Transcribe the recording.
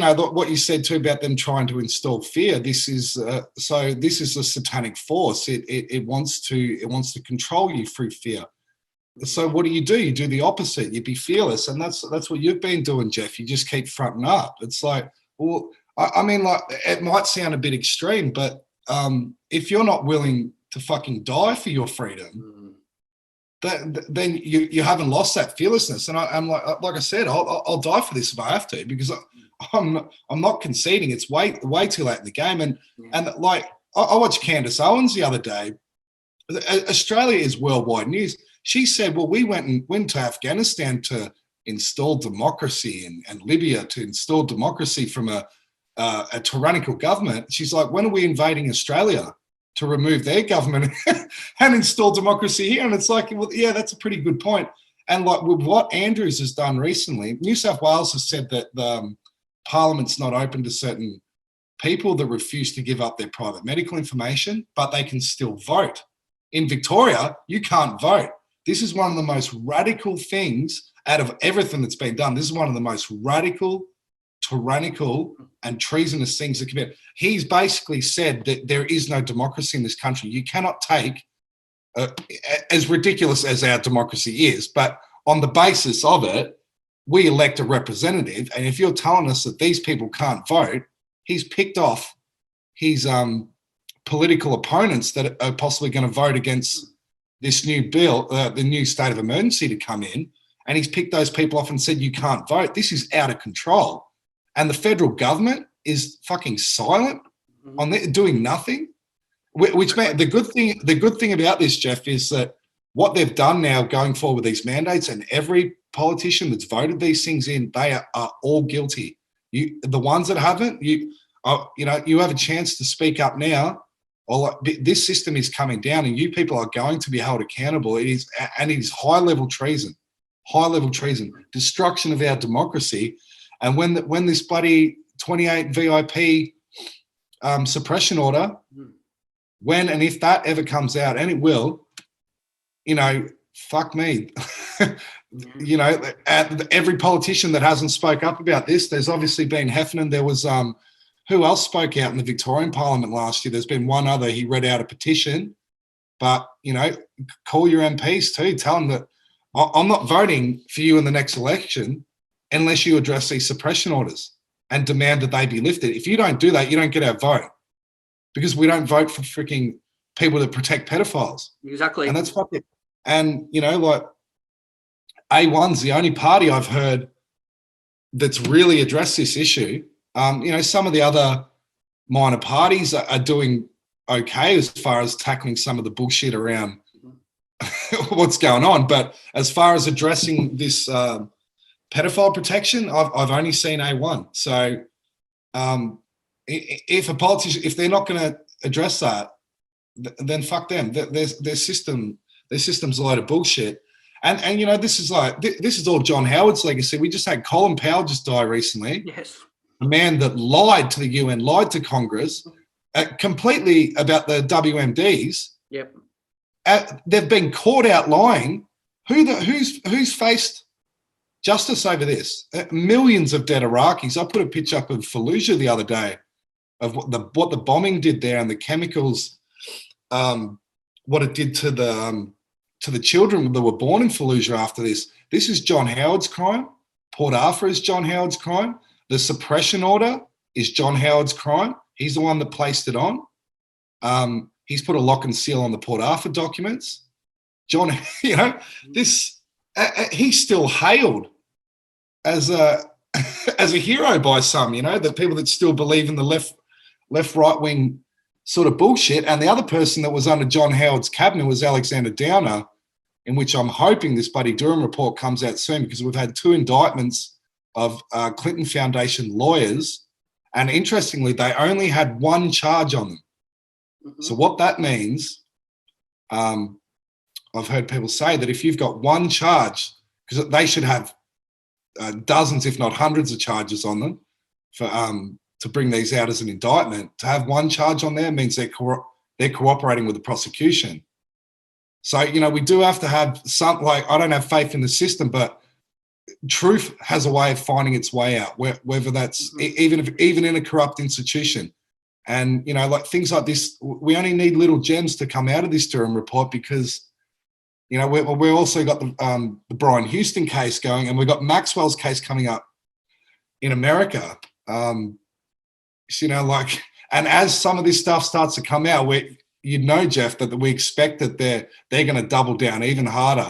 what you said too about them trying to install fear. This is this is a satanic force. It wants to control you through fear. So what do? You do the opposite. You be fearless, and that's what you've been doing, Jeff. You just keep fronting up. It's like, well, I mean, like, it might sound a bit extreme, but if you're not willing to fucking die for your freedom, then you haven't lost that fearlessness. And I'm like I said, I'll die for this if I have to, because I'm not conceding. It's way too late in the game. And like, I watched Candace Owens the other day. Australia is worldwide news. She said, well, we went to Afghanistan to install democracy, and Libya to install democracy from a tyrannical government. She's like, when are we invading Australia to remove their government and install democracy here? And it's like, well, yeah, that's a pretty good point. And like with what Andrews has done recently, New South Wales has said that the Parliament's not open to certain people that refuse to give up their private medical information, but they can still vote. In Victoria, you can't vote. This is one of the most radical things out of everything that's been done. This is one of the most radical, tyrannical, and treasonous things that can be. He's basically said that there is no democracy in this country. You cannot take, as ridiculous as our democracy is, but on the basis of it, we elect a representative. And if you're telling us that these people can't vote, he's picked off his political opponents that are possibly going to vote against this new bill, the new state of emergency to come in. And he's picked those people off and said, you can't vote. This is out of control. And the federal government is fucking silent on that, doing nothing. Which the good thing about this, Jeff, is that what they've done now going forward with these mandates, and every politician that's voted these things in, they are all guilty. The ones that haven't, you have a chance to speak up now. Or this system is coming down, and you people are going to be held accountable. It is high-level treason, destruction of our democracy. And when this bloody 28 VIP suppression order, when and if that ever comes out, and it will, fuck me. Every politician that hasn't spoke up about this, there's obviously been Heffernan. There was who else spoke out in the Victorian Parliament last year? There's been one other. He read out a petition, but call your MPs too. Tell them that I'm not voting for you in the next election unless you address these suppression orders and demand that they be lifted. If you don't do that, you don't get our vote, because we don't vote for freaking people that protect pedophiles. Exactly. And that's fucking. And like A1's the only party I've heard that's really addressed this issue. Some of the other minor parties are doing okay as far as tackling some of the bullshit around what's going on. But as far as addressing this pedophile protection, I've only seen A1. So if a politician, if they're not going to address that, then fuck them. Their system's a load of bullshit. And this is all John Howard's legacy. We just had Colin Powell just die recently. Yes. A man that lied to the UN, lied to Congress, completely about the WMDs. Yep. They've been caught out lying. Who's faced justice over this? Millions of dead Iraqis. I put a picture up of Fallujah the other day of what the bombing did there, and the chemicals, what it did to the children that were born in Fallujah after this. This is John Howard's crime. Port Arthur is John Howard's crime. The suppression order is John Howard's crime. He's the one that placed it on. He's put a lock and seal on the Port Arthur documents. John, this he's still hailed as a hero by some. The people that still believe in the left right wing sort of bullshit. And the other person that was under John Howard's cabinet was Alexander Downer, in which I'm hoping this Buddy Durham report comes out soon, because we've had 2 indictments of Clinton Foundation lawyers, and interestingly, they only had 1 charge on them. Mm-hmm. So what that means, I've heard people say that if you've got 1 charge, because they should have dozens, if not hundreds, of charges on them for to bring these out as an indictment. To have 1 charge on there means they're cooperating with the prosecution. So we do have to have some. Like, I don't have faith in the system, but truth has a way of finding its way out, whether that's even in a corrupt institution. And, you know, like things like this, we only need little gems to come out of this Durham report, because, you know, we also got the Brian Houston case going, and we've got Maxwell's case coming up in America. You know, like, and as some of this stuff starts to come out, you'd know, Jeff, that we expect that they're going to double down even harder